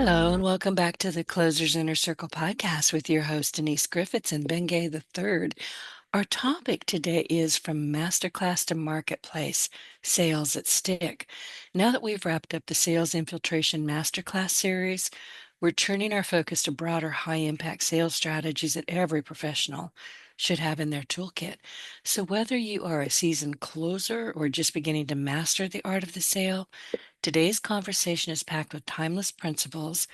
Hello, and welcome back to the Closers Inner Circle podcast with your host, Denise Griffitts and Ben Gay III. Our topic today is from masterclass to marketplace, sales that stick. Now that we've wrapped up the Sales Infiltration Masterclass series, we're turning our focus to broader, high impact sales strategies that every professional should have in their toolkit. So, whether you are a seasoned closer or just beginning to master the art of the sale, today's conversation is packed with timeless principles,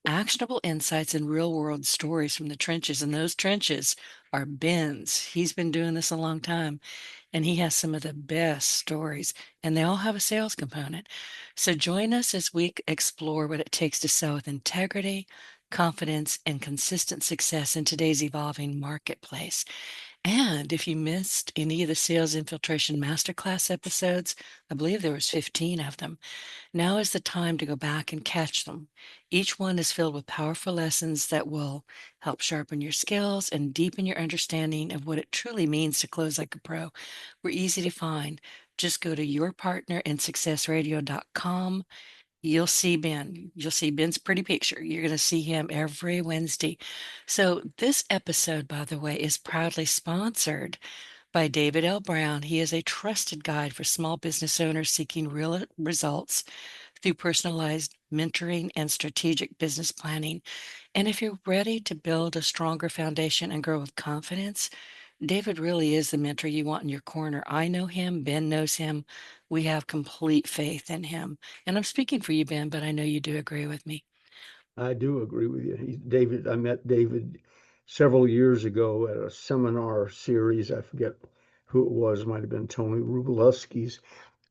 actionable insights, and real world stories from the trenches. And those trenches are Ben's. He's been doing this a long time and he has some of the best stories, and they all have a sales component. So join us as we explore what it takes to sell with integrity, confidence, and consistent success in today's evolving marketplace. And if you missed any of the Sales Infiltration Masterclass episodes, I believe there was 15 of them. Now is the time to go back and catch them. Each one is filled with powerful lessons that will help sharpen your skills and deepen your understanding of what it truly means to close like a pro. We're easy to find. Just go to yourpartnerinsuccessradio.com. You'll see Ben. You'll see Ben's pretty picture. You're going to see him every Wednesday. So, this episode, by the way, is proudly sponsored by David L. Brown. He is a trusted guide for small business owners seeking real results through personalized mentoring and strategic business planning. And if you're ready to build a stronger foundation and grow with confidence, David really is the mentor you want in your corner. I know him, Ben knows him. We have complete faith in him. And I'm speaking for you, Ben, but I know you do agree with me. I do agree with you. David, I met David several years ago at a seminar series. I forget who it was, might have been Tony Rubalewski's.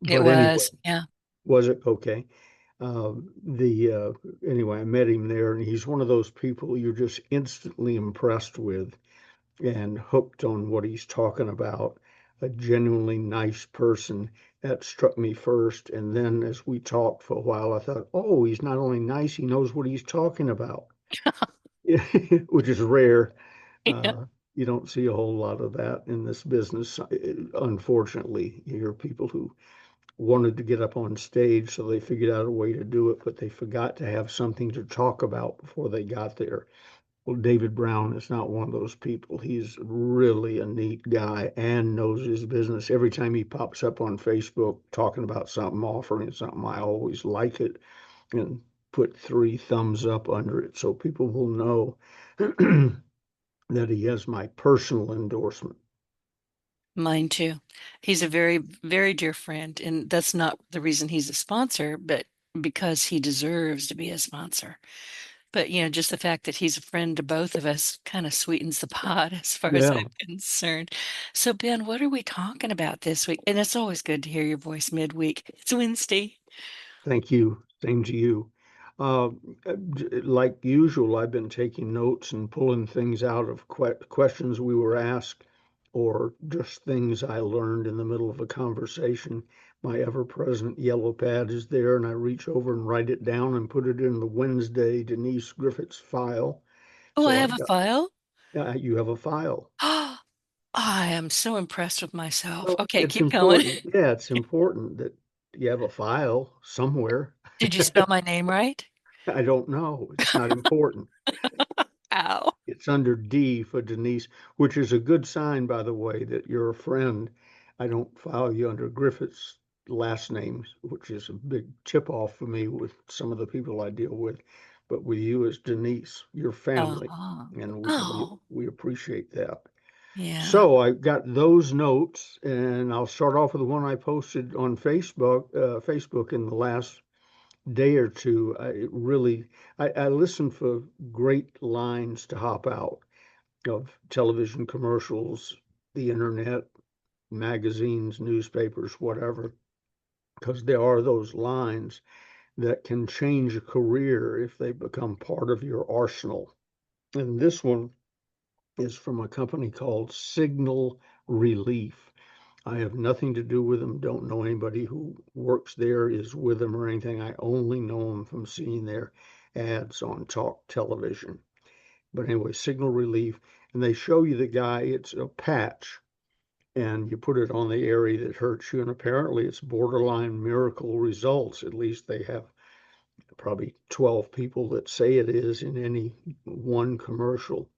It But anyway, was, yeah. was it? Okay. The Anyway, I met him there, and he's one of those people you're just instantly impressed with and hooked on what he's talking about. A genuinely nice person. That struck me first. And then as we talked for a while, I thought, oh, he's not only nice, he knows what he's talking about, which is rare. Yeah. You don't see a whole lot of that in this business. Unfortunately, you hear people who wanted to get up on stage, so they figured out a way to do it, but they forgot to have something to talk about before they got there. Well, David Brown is not one of those people. He's really a neat guy and knows his business. Every time he pops up on Facebook talking about something, offering something, I always like it and put 3 thumbs up under it so people will know that he has my personal endorsement. Mine too. He's a very, very dear friend, and that's not the reason he's a sponsor, but because he deserves to be a sponsor. But, just the fact that he's a friend to both of us kind of sweetens the pot as far as Yeah, I'm concerned. So, Ben, what are we talking about this week? And it's always good to hear your voice midweek. It's Wednesday. thank you. Same to you. Uh, like usual, I've been taking notes and pulling things out of questions we were asked or just things I learned in the middle of a conversation. My ever-present yellow pad is there, and I reach over and write it down and put it in the Wednesday Denise Griffitts file. Oh, I So have I've a got, file. you have a file. I am so impressed with myself. Well, Okay, it's keep going. important. Yeah, it's important that you have a file somewhere. Did you spell my name right? I don't know. It's not important. Ow. It's under D for Denise, which is a good sign, by the way, that you're a friend. I don't file you under Griffith's last names, which is a big tip off for me with some of the people I deal with. But with you as Denise, your family, Oh, and oh, we appreciate that. yeah. So I got those notes, and I'll start off with the one I posted on Facebook in the last day or two. I listen for great lines to hop out of television commercials, the internet, magazines, newspapers, whatever, because there are those lines that can change a career if they become part of your arsenal. And this one is from a company called Signal Relief. I have nothing to do with them, don't know anybody who works there, is with them, or anything. I only know them from seeing their ads on talk television. But anyway, Signal Relief, and they show you the guy, it's a patch, and you put it on the area that hurts you, and apparently it's borderline miracle results. At least they have probably 12 people that say it is in any one commercial.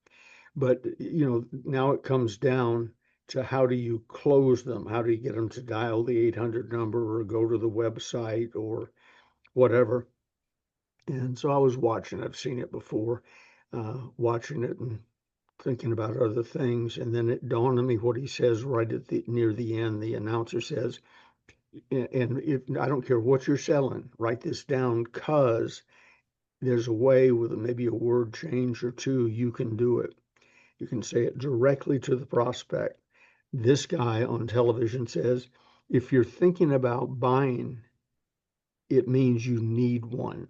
But, now it comes down to how do you close them? How do you get them to dial the 800 number or go to the website or whatever? And so I was watching, I've seen it before, watching it and thinking about other things. And then it dawned on me what he says right at the near the end. The announcer says, and if I don't care what you're selling, write this down because there's a way with maybe a word change or two, you can do it. You can say it directly to the prospect. This guy on television says, if you're thinking about buying, it means you need one.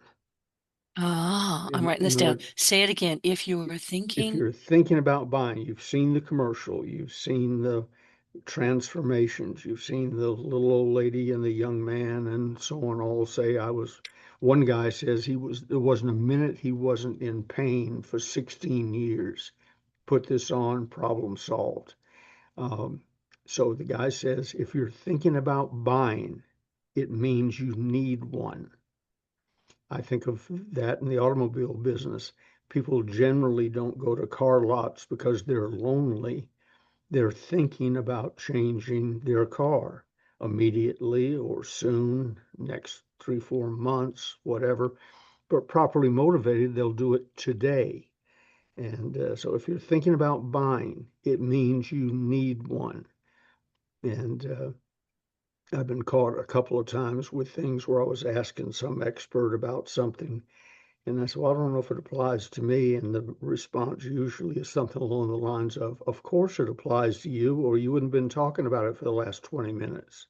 Ah, I'm writing this In down. other, Say it again. If you were if thinking, you're thinking about buying, you've seen the commercial, you've seen the transformations, you've seen the little old lady and the young man and so on all say one guy says there wasn't a minute he wasn't in pain for 16 years. Put this on, problem solved. Um, so the guy says, if you're thinking about buying, it means you need one. I think of that in the automobile business. People generally don't go to car lots because they're lonely. They're thinking about changing their car immediately or soon, next 3, 4 months, whatever. But properly motivated, they'll do it today. And so if you're thinking about buying, it means you need one. And I've been caught a couple of times with things where I was asking some expert about something. And I said, well, I don't know if it applies to me. And the response usually is something along the lines of course it applies to you, or you wouldn't have been talking about it for the last 20 minutes.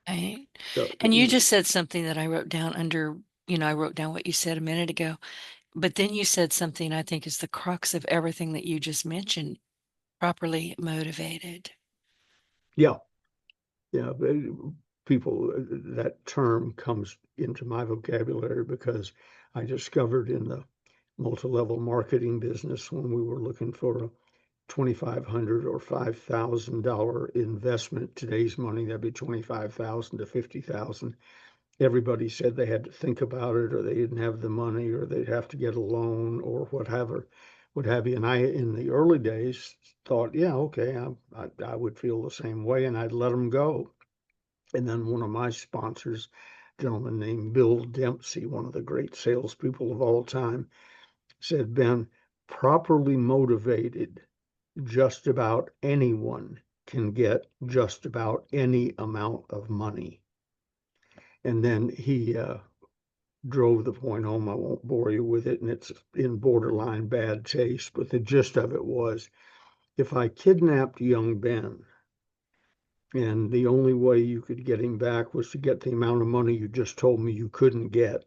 right? So, And you just said something that I wrote down under, I wrote down what you said a minute ago, but then you said something I think is the crux of everything that you just mentioned, properly motivated. yeah, yeah. People, that term comes into my vocabulary because I discovered in the multi-level marketing business when we were looking for a $2,500 or $5,000 investment. Today's money, that'd be 25,000 to 50,000. Everybody said they had to think about it, or they didn't have the money, or they'd have to get a loan, or whatever, what have you. And I, in the early days, thought, yeah, okay, I would feel the same way, and I'd let them go. And then one of my sponsors, a gentleman named Bill Dempsey, one of the great salespeople of all time, said, Ben, properly motivated, just about anyone can get just about any amount of money. And then he drove the point home. I won't bore you with it, and it's in borderline bad taste, but the gist of it was if I kidnapped young Ben and the only way you could get him back was to get the amount of money you just told me you couldn't get,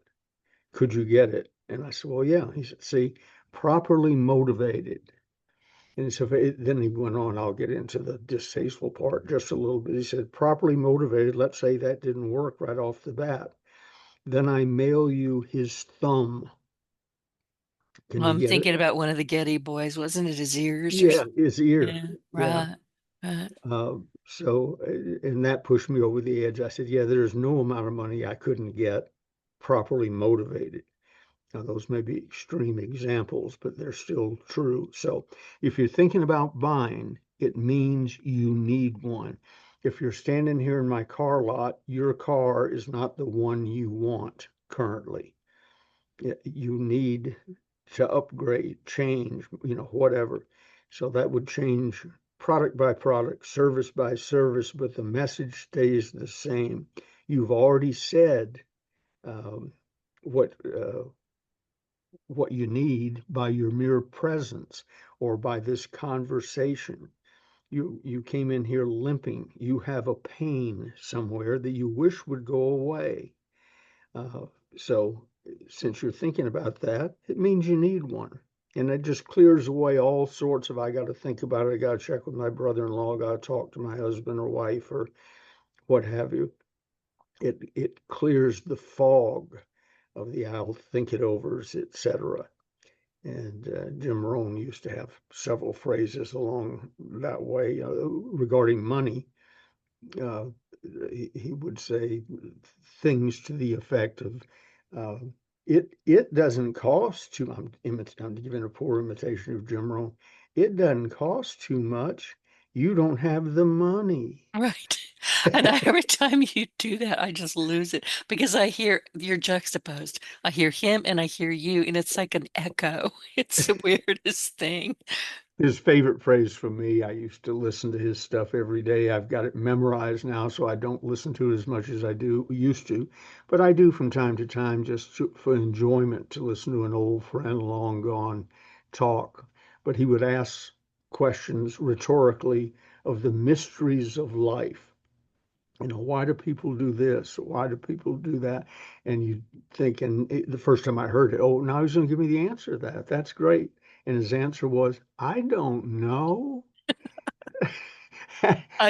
could you get it? And I said, well, yeah. He said, see, properly motivated. And so then he went on, I'll get into the distasteful part just a little bit. He said, properly motivated, let's say that didn't work right off the bat. Then I mail you his thumb. Can Well, you I'm get it? thinking about one of the Getty boys, wasn't it his ears or Yeah, something? his ear. Yeah, Yeah. right, right. And that pushed me over the edge. I said, yeah, there's no amount of money I couldn't get properly motivated. Now, those may be extreme examples, but they're still true. So if you're thinking about buying, it means you need one. If you're standing here in my car lot, your car is not the one you want currently. You need to upgrade, change, whatever. So that would change product by product, service by service, but the message stays the same. You've already said um, what what you need by your mere presence or by this conversation. You came in here limping. You have a pain somewhere that you wish would go away. Uh, so since you're thinking about that, it means you need one. And it just clears away all sorts of, I got to think about it. I got to check with my brother-in-law. I got to talk to my husband or wife or what have you. It clears the fog of the I'll think it overs, etc. And Jim Rohn used to have several phrases along that way regarding money. Uh, he would say things to the effect of, uh, it doesn't cost too. I'm giving a poor imitation of Jim Rohn. It doesn't cost too much. You don't have the money. Right. And every time you do that, I just lose it because I hear you're juxtaposed. I hear him and I hear you, and it's like an echo. It's the weirdest thing. His favorite phrase for me, I used to listen to his stuff every day. I've got it memorized now, so I don't listen to it as much as I do used to, but I do from time to time just for enjoyment to listen to an old friend long gone talk. But he would ask questions rhetorically of the mysteries of life. Why do people do this? Why do people do that? And you think, and the first time I heard it, oh, now he's going to give me the answer to that. That's great. And his answer was, I don't know.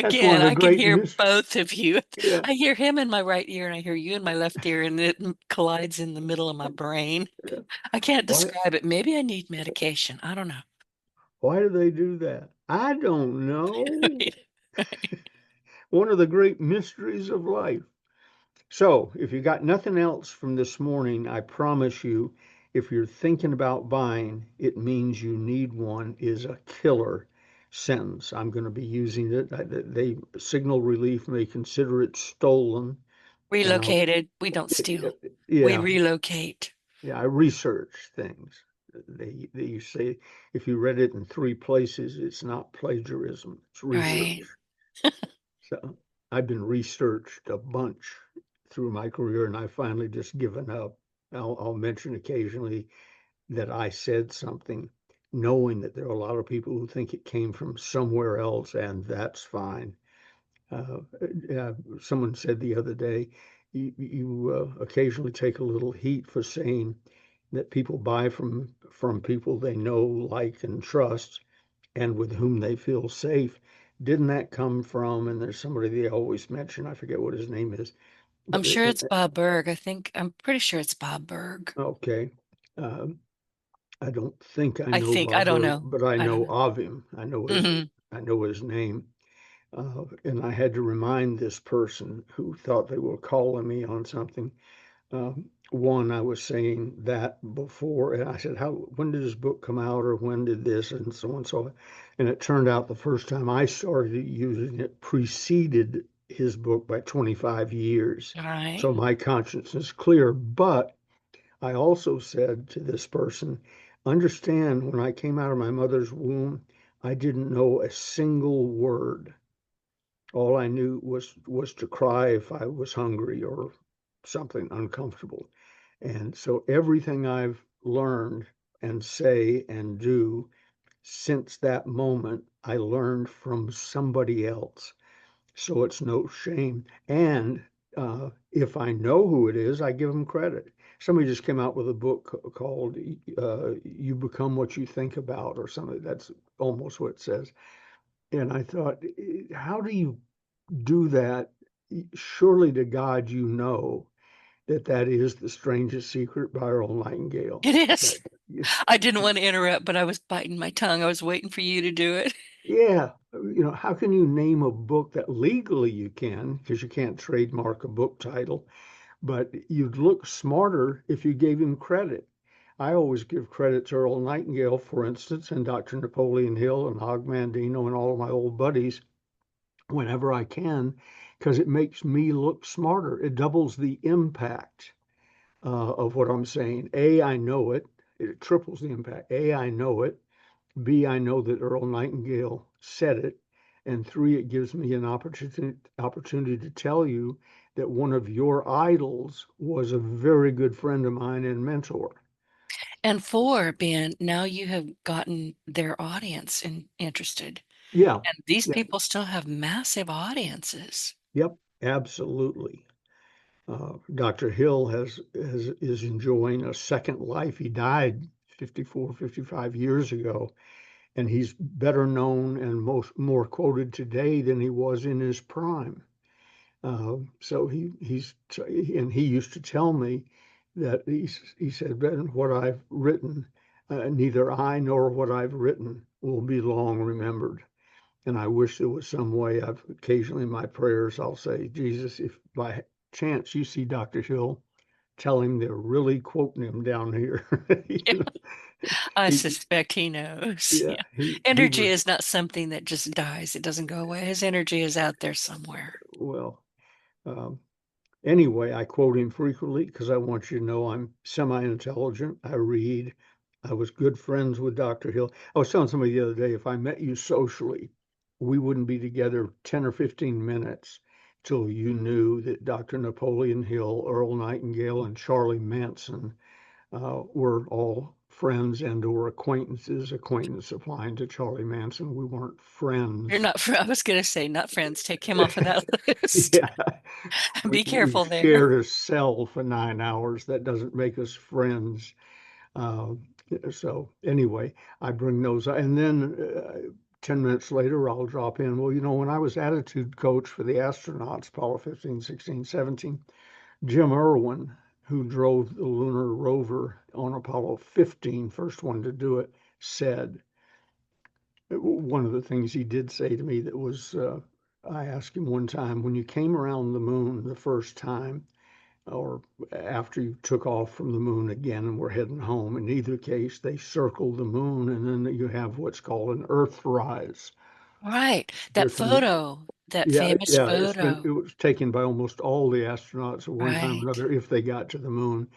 That's one Again, of the I can great hear mysteries. both of you. Yeah, I hear him in my right ear and I hear you in my left ear, and it collides in the middle of my brain. yeah. I can't Why, describe it. Maybe I need medication. I don't know. why do they do that? I don't know. Right. Right. One of the great mysteries of life. So, if you got nothing else from this morning, I promise you, if you're thinking about buying, it means you need one is a killer sentence. I'm going to be using it. They Signal Relief may consider it stolen, and I'll Relocated. We don't steal. We yeah, relocate. yeah, I research things. They say if you read it in three places, it's not plagiarism, it's research. Right. So I've been researched a bunch through my career, and I finally just given up. I'll mention occasionally that I said something, knowing that there are a lot of people who think it came from somewhere else, and that's fine. Uh, Someone said the other day, you occasionally take a little heat for saying that people buy from people they know, like, and trust, and with whom they feel safe. Didn't that come from? And there's somebody they always mention. I forget what his name is, I'm but sure it's Bob Berg. I'm pretty sure it's Bob Berg. okay. Um, I don't think I know I Bob don't Berg, know. but I I don't know know. of him. Hmm. I know his name. And I had to remind this person who thought they were calling me on something. One, I was saying that before, and I said, when did his book come out, or when did this, and so on and so on. And it turned out the first time I started using it preceded his book by 25 years. All right. So my conscience is clear. But I also said to this person, understand, when I came out of my mother's womb, I didn't know a single word. All I knew was to cry if I was hungry or something uncomfortable. And so everything I've learned and say and do since that moment, I learned from somebody else. So it's no shame. And if I know who it is, I give them credit. Somebody just came out with a book called You Become What You Think About, or something. That's almost what it says. And I thought, how do you do that? Surely to God, you know that that is the strangest secret by Earl Nightingale. It is. That, yeah, I didn't want to interrupt, but I was biting my tongue. I was waiting for you to do it. yeah, how can you name a book that legally you can, because you can't trademark a book title, but you'd look smarter if you gave him credit. I always give credit to Earl Nightingale, for instance, and Dr. Napoleon Hill and Hog Mandino and all of my old buddies whenever I can, because it makes me look smarter. It doubles the impact of what I'm saying. A, I know it. It triples the impact. A, I know it. B, I know that Earl Nightingale said it. And three, it gives me an opportunity to tell you that one of your idols was a very good friend of mine and mentor. And four, Ben, now you have gotten their audience interested. Yeah, And these yeah, people still have massive audiences. yep, absolutely. Dr. Hill is enjoying a second life. He died 54, 55 years ago, and he's better known and more quoted today than he was in his prime. So he used to tell me that he said, Ben, what I've written, neither I nor what I've written will be long remembered. And I wish there was some way. I've occasionally in my prayers I'll say, Jesus, if by chance you see Dr. Hill tell him they're really quoting him down here. Yeah, You know, I he, suspect he knows. yeah, Yeah. he Energy was, is not something that just dies. It doesn't go away. His energy is out there somewhere. well, um, anyway, I quote him frequently because I want you to know I'm semi-intelligent. I read. I was good friends with Dr. Hill. I was telling somebody the other day, if I met you socially, we wouldn't be together 10 or 15 minutes till you knew that Dr. Napoleon Hill, Earl Nightingale, and Charlie Manson were all friends and or acquaintances. Acquaintance applying to Charlie Manson. We weren't You're friends. not, I was going to say, not friends. Take him off of that list. Yeah, Be we careful there. shared a cell for 9 hours. That doesn't make us friends. Uh, so anyway, I bring those, and then 10 minutes later, I'll drop in. Well, when I was attitude coach for the astronauts, Apollo 15, 16, 17, Jim Irwin, who drove the lunar rover on Apollo 15, first one to do it, said, one of the things he did say to me that was, I asked him one time, when you came around the moon the first time, or after you took off from the moon again and were heading home, in either case, they circled the moon and then you have what's called an Earthrise. Right. That Different, photo, that yeah, famous yeah, it photo. was taken by almost all the astronauts at one time or Right. another if they got to the moon.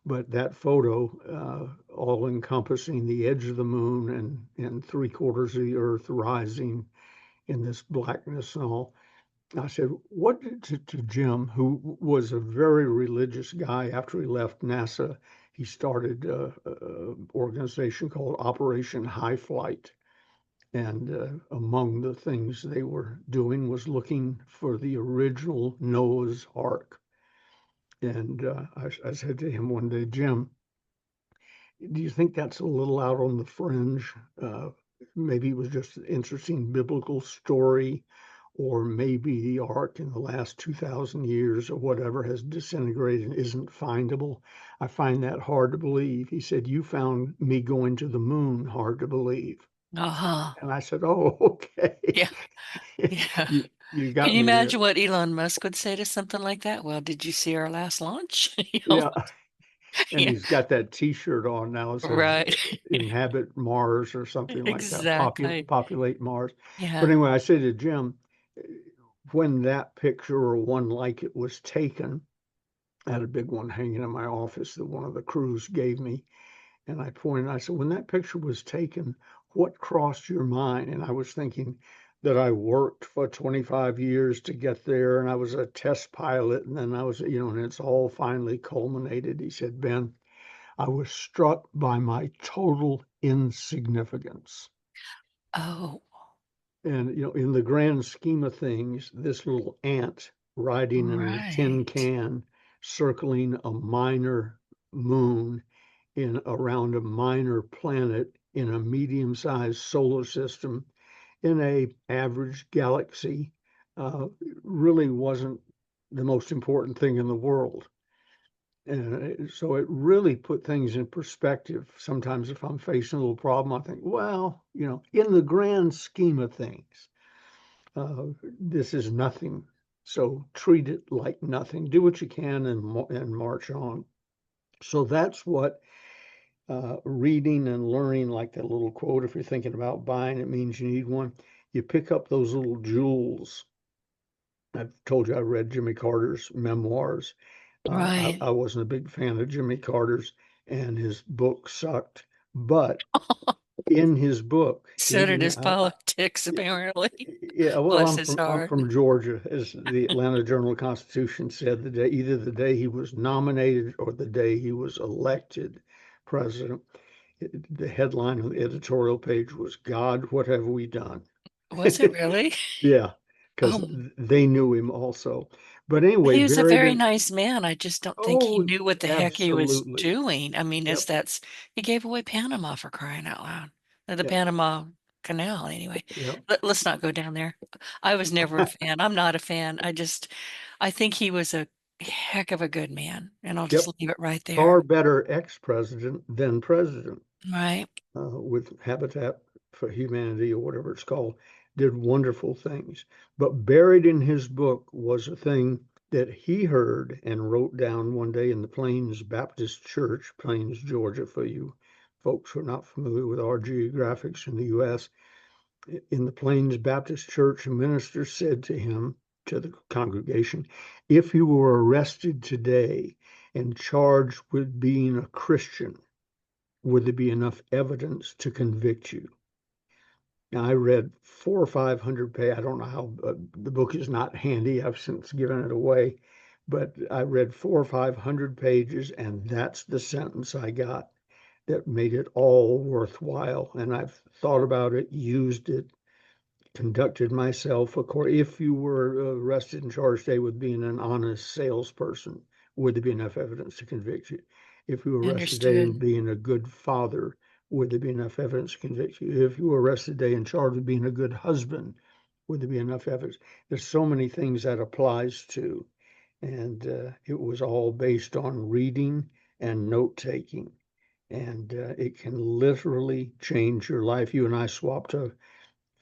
But that photo, all encompassing the edge of the moon and three-quarters of the Earth rising in this blackness and all. I said, what did, to Jim, who was a very religious guy after he left NASA, he started a organization called Operation High Flight. And among the things they were doing was looking for the original Noah's Ark. And I said to him one day, Jim, do you think that's a little out on the fringe? Uh, Maybe it was just an interesting biblical story, or maybe the ark in the last 2,000 years or whatever has disintegrated and isn't findable. I find that hard to believe. He said, you found me going to the moon hard to believe. Uh-huh. And I said, oh, okay. Yeah. Yeah. You Can got you me there. imagine what Elon Musk would say to something like that? Well, did you see our last launch? Yeah. And Yeah. he's got that T-shirt on now. It says Right. inhabit Mars or something like that, Exactly. populate Mars. But Yeah. anyway, I said to Jim, when that picture or one like it was taken, I had a big one hanging in my office that one of the crews gave me. And I said, when that picture was taken, what crossed your mind? And I was thinking that I worked for 25 years to get there and I was a test pilot. And then I was, and it's all finally culminated. He said, Ben, I was struck by my total insignificance. Oh, And, in the grand scheme of things, this little ant riding in a tin right. can, circling a minor moon in around a minor planet in a medium-sized solar system in a average galaxy, really wasn't the most important thing in the world. And so it really put things in perspective. Sometimes if I'm facing a little problem, I think, well, in the grand scheme of things, this is nothing. So treat it like nothing. Do what you can and march on. So that's what reading and learning, like that little quote, if you're thinking about buying, it means you need one. You pick up those little jewels. I've told you I read Jimmy Carter's memoirs. I Right. wasn't a big fan of Jimmy Carter's, and his book sucked. But in his book, So did his politics, apparently. yeah, well, Bless I'm his from I'm heart. from Georgia, as the Atlanta Journal-Constitution said, either the day he was nominated or the day he was elected president. The headline on the editorial page was, God, what have we done? Was it really? Yeah, because Oh, they knew him also. But anyway, he was a buried very in, nice man. I just don't think he oh, knew what the heck he was absolutely. doing. I mean, Yep. he gave away Panama for crying out loud. The Yep. Panama Canal, anyway. Yep. Let's not go down there. I was never a fan. I'm not a fan. I think he was a heck of a good man, and I'll just Yep. leave it right there. Far better ex-president than president, Right. with Habitat for Humanity or whatever it's called, did wonderful things. But buried in his book was a thing that he heard and wrote down one day in the Plains Baptist Church, Plains, Georgia, for you folks who are not familiar with our geographics in the U.S. In the Plains Baptist Church, a minister said to him, to the congregation, if you were arrested today and charged with being a Christian, would there be enough evidence to convict you? Now, I read 400 or 500 pages. I don't know how the book is not handy. I've since given it away, but I read 400 or 500 pages, and that's the sentence I got that made it all worthwhile. And I've thought about it, used it, conducted myself according. If you were arrested and charged today with being an honest salesperson, would there be enough evidence to convict you? If you were arrested today and Understood. being a good father, would there be enough evidence to convict you? If you were arrested today and charged with being a good husband, would there be enough evidence? There's so many things that applies to, and it was all based on reading and note taking, and it can literally change your life. You and I swapped a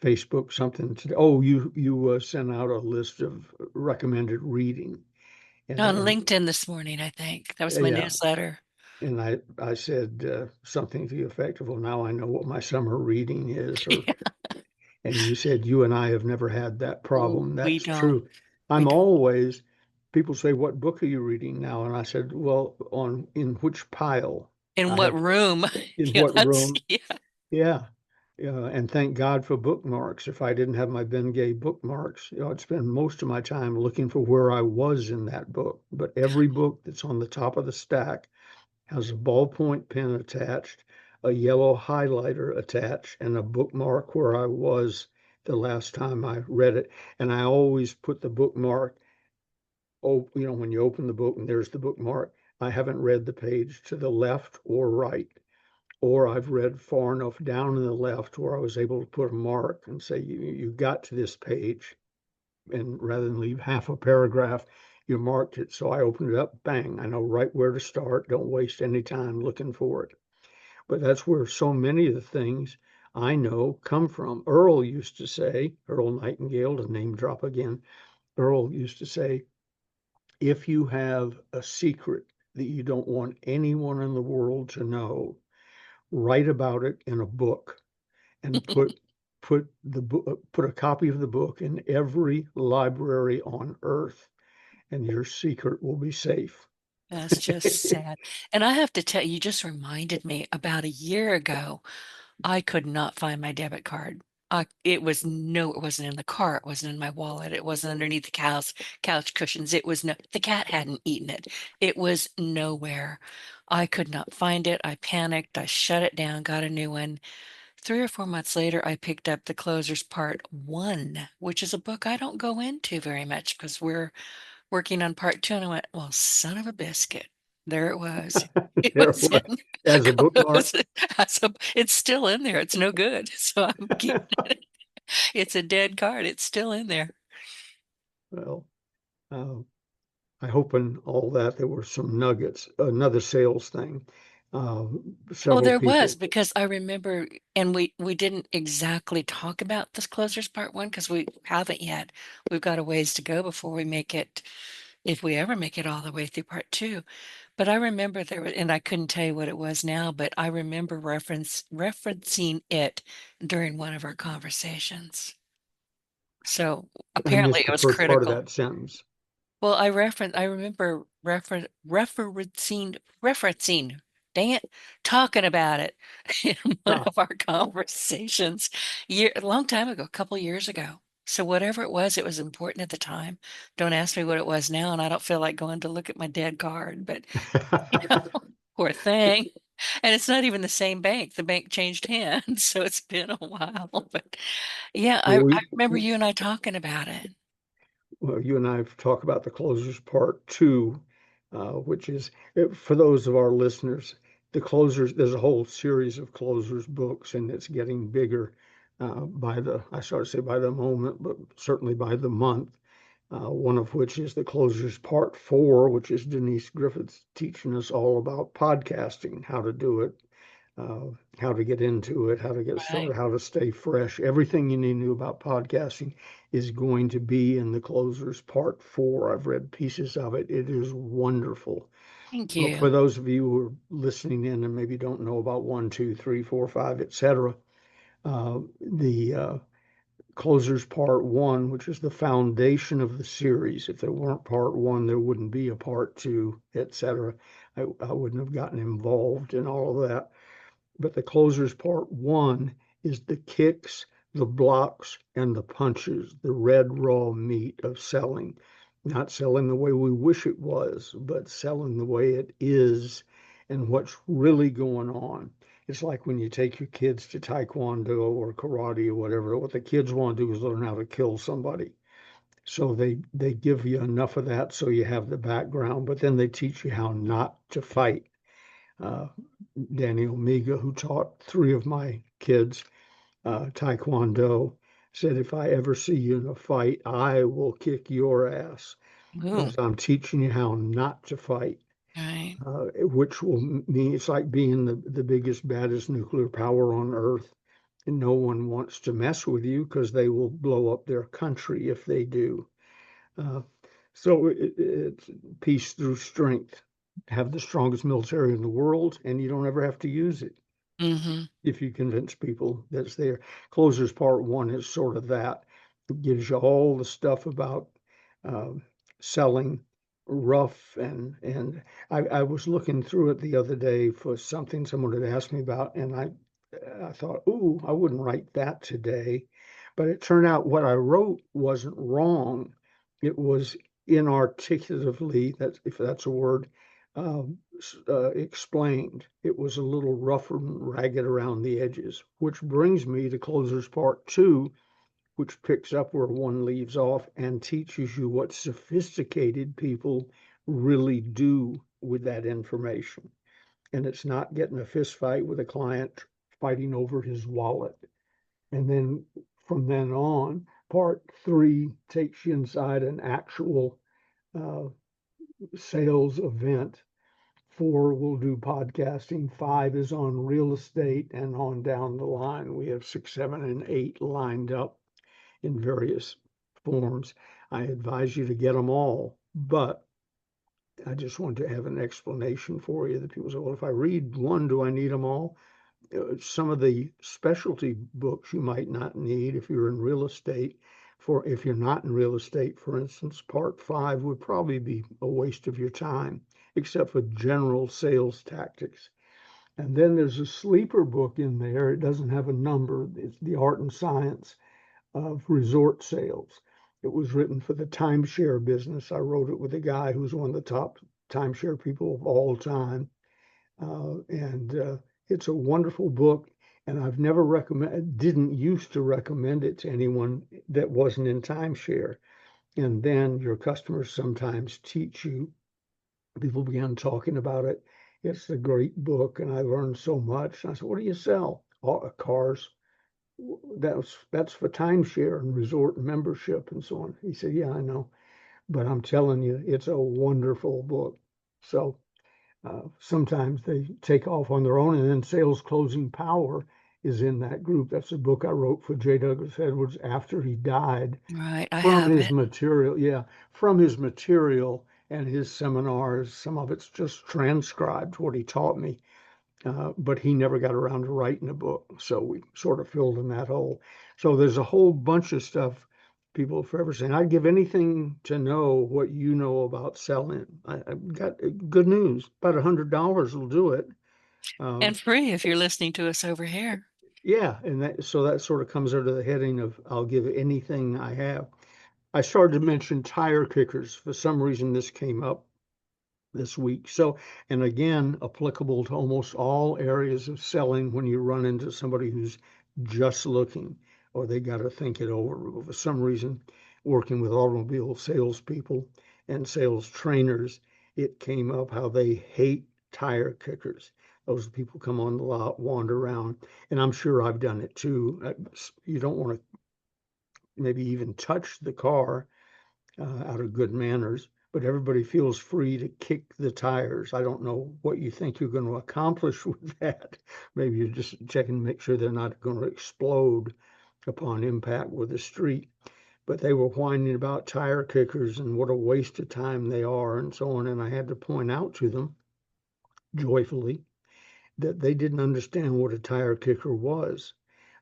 Facebook something today. Oh, you sent out a list of recommended reading, and On and LinkedIn this morning, I think. That was my yeah, newsletter. and I said something to the effect of, "Well, now I know what my summer reading is," or and you said you and I have never had that problem. We That's don't. true. We I'm don't. always people say, "What book are you reading now?" And I said, "Well, on in which pile? In I what have room? in Yeah, what that's room?" yeah. Yeah. And thank God for bookmarks. If I didn't have my Ben Gay bookmarks, I'd spend most of my time looking for where I was in that book. But every book that's on the top of the stack has a ballpoint pen attached, a yellow highlighter attached, and a bookmark where I was the last time I read it. And I always put the bookmark, oh, when you open the book and there's the bookmark, I haven't read the page to the left or right, or I've read far enough down in the left where I was able to put a mark and say, you got to this page. And rather than leave half a paragraph, you marked it. So I opened it up, bang, I know right where to start. Don't waste any time looking for it. But that's where so many of the things I know come from. Earl used to say, Earl Nightingale, to name drop again, Earl used to say, if you have a secret that you don't want anyone in the world to know, write about it in a book and put a copy of the book in every library on earth, and your secret will be safe. That's just sad. And I have to tell you, you just reminded me about a year ago, I could not find my debit card. It was no, it wasn't in the car. It wasn't in my wallet. It wasn't underneath the couch cushions. It was no, the cat hadn't eaten it. It was nowhere. I could not find it. I panicked. I shut it down, got a new one. 3 or 4 months later, I picked up The Closer's Part One, which is a book I don't go into very much because we're working on part two. And I went, well, son of a biscuit. There it was. It There was was in, as a bookmark. it's still in there. It's no good. So I'm keeping it. It's a dead card. It's still in there. Well, uh, I hope in all that there were some nuggets. Another sales thing. Uh, Oh, Several there was people. because I remember, and we didn't exactly talk about this closers part one because we haven't yet. We've got a ways to go before we make it, if we ever make it all the way through part two. But I remember there was, and I couldn't tell you what it was now, but I remember referencing it during one of our conversations. So I apparently missed it the was first part of critical. that sentence. Well, I remember referencing, dang it, talking about it in one Ah, of our conversations a long time ago, a couple years ago. So whatever it was important at the time. Don't ask me what it was now, and I don't feel like going to look at my dead card, but you know, poor thing. And it's not even the same bank. The bank changed hands, so it's been a while. But yeah, I we, remember you and I talking about it. well, you and I have talked about the closers part two, which is for those of our listeners, the closers. There's a whole series of closers books, and it's getting bigger by the I started to say by the moment, but certainly by the month. One of which is the closers part four, which is Denise Griffitts teaching us all about podcasting, how to do it, uh, how to get into it, how to get Right. started, how to stay fresh. Everything you need to know about podcasting is going to be in the Closers Part 4. I've read pieces of it. It is wonderful. Thank Well, you. for those of you who are listening in and maybe don't know about one, two, three, four, five, etc., the Closers Part 1, which is the foundation of the series. If there weren't Part 1, there wouldn't be a Part 2, etc. I wouldn't have gotten involved in all of that. But the Closers Part 1 is the kicks, the blocks, and the punches, the red raw meat of selling. Not selling the way we wish it was, but selling the way it is and what's really going on. It's like when you take your kids to Taekwondo or karate or whatever, what the kids want to do is learn how to kill somebody. So they give you enough of that so you have the background, but then they teach you how not to fight. Uh, Danny Omega, who taught three of my kids Taekwondo, said, if I ever see you in a fight, I will kick your ass Ooh, because I'm teaching you how not to fight, right. which will mean it's like being the biggest, baddest nuclear power on earth. And no one wants to mess with you because they will blow up their country if they do. Uh, so it's peace through strength. Have the strongest military in the world, and you don't ever have to use it Mm-hmm. if you convince people that's there. Closers Part 1 is sort of that. It gives you all the stuff about um, selling rough and I was looking through it the other day for something someone had asked me about, and I thought, ooh, I wouldn't write that today. But it turned out what I wrote wasn't wrong. It was inarticulatively, that if that's a word, explained. It was a little rough and ragged around the edges, which brings me to Closers Part 2, which picks up where one leaves off and teaches you what sophisticated people really do with that information. And it's not getting a fist fight with a client fighting over his wallet. And then from then on, Part 3 takes you inside an actual uh, sales event. 4 will do podcasting. 5 is on real estate and on down the line. We have 6, 7, and 8 lined up in various forms. I advise you to get them all, but I just want to have an explanation for you that people say, well, if I read one, do I need them all? Some of the specialty books you might not need if you're in real estate. For if you're not in real estate, for instance, Part 5 would probably be a waste of your time, except for general sales tactics. And then there's a sleeper book in there. It doesn't have a number. It's The Art and Science of Resort Sales. It was written for the timeshare business. I wrote it with a guy who's one of the top timeshare people of all time. And it's a wonderful book. And I've never didn't used to recommend it to anyone that wasn't in timeshare. And then your customers sometimes teach you. People began talking about it. It's a great book, and I learned so much. I said, "What do you sell?" "Oh, cars." That's for timeshare and resort membership and so on. He said, "Yeah, I know, but I'm telling you, it's a wonderful book." So sometimes they take off on their own, and then Sales Closing Power is in that group. That's a book I wrote for J. Douglas Edwards after he died Right. I from have his it. material. Yeah, from his material and his seminars. Some of it's just transcribed what he taught me, but he never got around to writing a book. So we sort of filled in that hole. So there's a whole bunch of stuff people are forever saying, I'd give anything to know what you know about selling. I got good news. About $100 will do it. Um, And free if you're listening to us over here. yeah, and that sort of comes under the heading of I'll give anything I have. I started to mention tire kickers. For some reason, this came up this week. So, and again, applicable to almost all areas of selling when you run into somebody who's just looking or they got to think it over. For some reason, working with automobile salespeople and sales trainers, it came up how they hate tire kickers. Those people come on the lot, wander around, and I'm sure I've done it too. You don't want to maybe even touch the car out of good manners, but everybody feels free to kick the tires. I don't know what you think you're going to accomplish with that. Maybe you're just checking to make sure they're not going to explode upon impact with the street. But they were whining about tire kickers and what a waste of time they are and so on. And I had to point out to them joyfully that they didn't understand what a tire kicker was.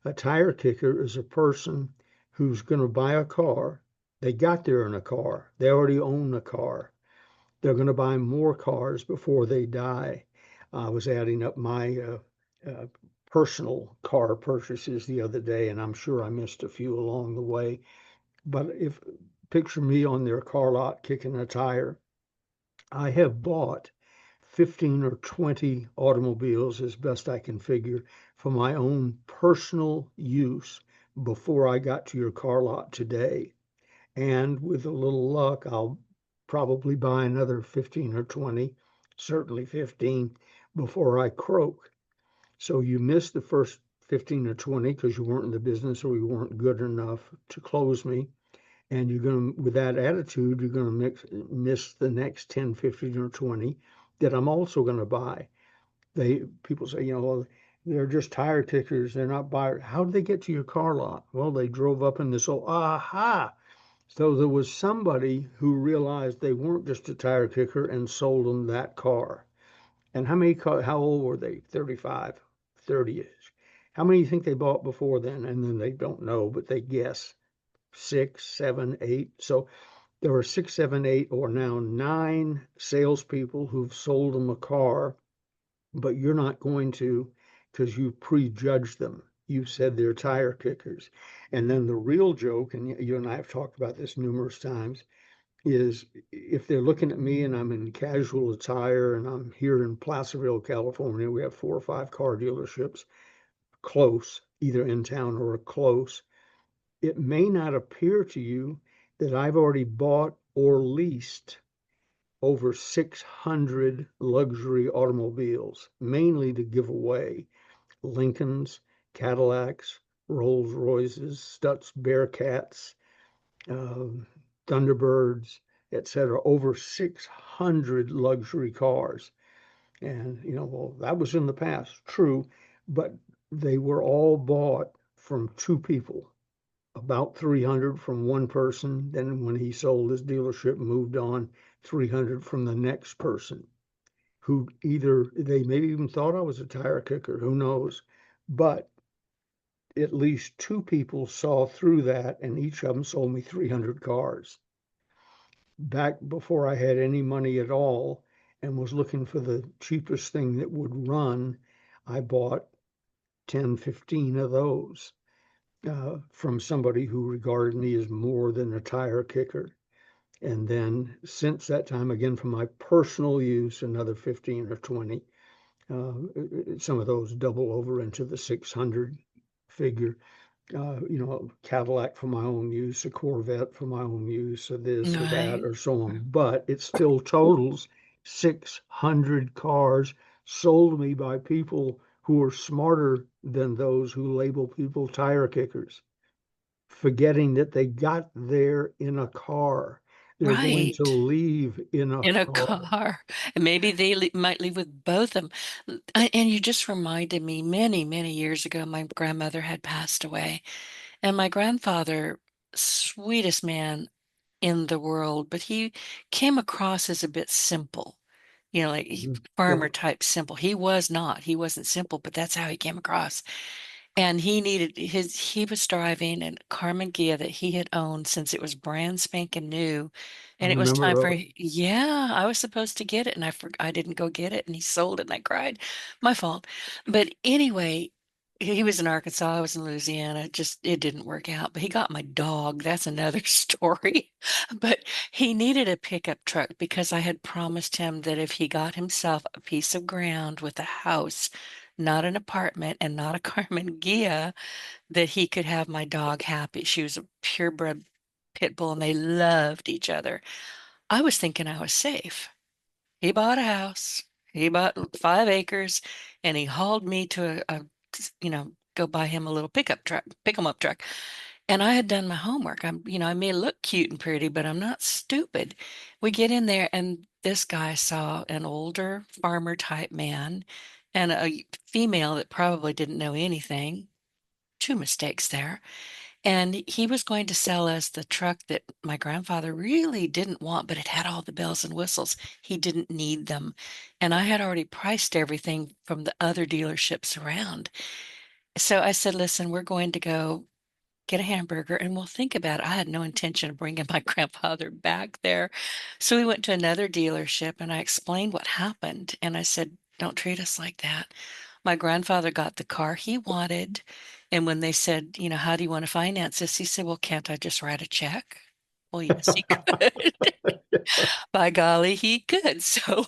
A tire kicker is a person who's going to buy a car. They got there in a car. They already own a car. They're going to buy more cars before they die. I was adding up my uh, personal car purchases the other day, and I'm sure I missed a few along the way. But if picture me on their car lot kicking a tire, I have bought 15 or 20 automobiles, as best I can figure, for my own personal use before I got to your car lot today. And with a little luck, I'll probably buy another 15 or 20, certainly 15, before I croak. So you missed the first 15 or 20 because you weren't in the business or you weren't good enough to close me. And you're going to, with that attitude, you're going to miss the next 10, 15, or 20 that I'm also going to buy. People say, well, they're just tire kickers. They're not buyers. How did they get to your car lot? Well, they drove up in this, aha. So there was somebody who realized they weren't just a tire kicker and sold them that car. And how old were they? 35, 30-ish. How many do you think they bought before then? And then they don't know, but they guess 6, 7, 8. So there are 6, 7, 8, or now 9 salespeople who've sold them a car, but you're not going to because you prejudged them. You said they're tire kickers. And then the real joke, and you and I have talked about this numerous times, is if they're looking at me and I'm in casual attire and I'm here in Placerville, California, we have 4 or 5 car dealerships close, either in town or close. It may not appear to you that I've already bought or leased over 600 luxury automobiles, mainly to give away Lincolns, Cadillacs, Rolls Royces, Stutz Bearcats, uh, Thunderbirds, etc. Over 600 luxury cars. And, well, that was in the past, true, but they were all bought from 2 people, about 300 from one person. Then when he sold his dealership, moved on 300 from the next person who either they maybe even thought I was a tire kicker, who knows? But at least 2 people saw through that, and each of them sold me 300 cars. Back before I had any money at all and was looking for the cheapest thing that would run, I bought 10, 15 of those from somebody who regarded me as more than a tire kicker. And then since that time, again, for my personal use, another 15 or 20. Uh, some of those double over into the 600 figure. Cadillac for my own use, a Corvette for my own use, or this or that, Right. or so on. But it still totals 600 cars sold me by people who are smarter than those who label people tire kickers, forgetting that they got there in a car. They're going to Right. leave in a In a car. car. And maybe they might leave with both of them. And you just reminded me many, many years ago, my grandmother had passed away. And my grandfather, sweetest man in the world, but he came across as a bit simple, like Mhm. farmer Yep. type simple. He was not. He wasn't simple, but that's how he came across. And he was driving a Carmen Ghia that he had owned since it was brand spanking new. I And it was remember time for, those. yeah, I was supposed to get it and I didn't go get it and he sold it and I cried. My fault. But anyway, he was in Arkansas, I was in Louisiana. It didn't work out. But he got my dog. That's another story. But he needed a pickup truck because I had promised him that if he got himself a piece of ground with a house, not an apartment and not a Carmen Gia, that he could have my dog happy. She was a purebred pit bull and they loved each other. I was thinking I was safe. He bought a house, he bought 5 acres, and he hauled me to go buy him a little pickup truck, pick him up truck. And I had done my homework. I may look cute and pretty, but I'm not stupid. We get in there, and this guy saw an older farmer type man and a female that probably didn't know anything. Two mistakes there. And he was going to sell us the truck that my grandfather really didn't want, but it had all the bells and whistles. He didn't need them. And I had already priced everything from the other dealerships around. So I said, listen, we're going to go get a hamburger and we'll think about it. I had no intention of bringing my grandfather back there. So we went to another dealership and I explained what happened. And I said, don't treat us like that. My grandfather got the car he wanted. And when they said, how do you want to finance this? He said, well, can't I just write a check? Well, yes, he could. By golly, he could. So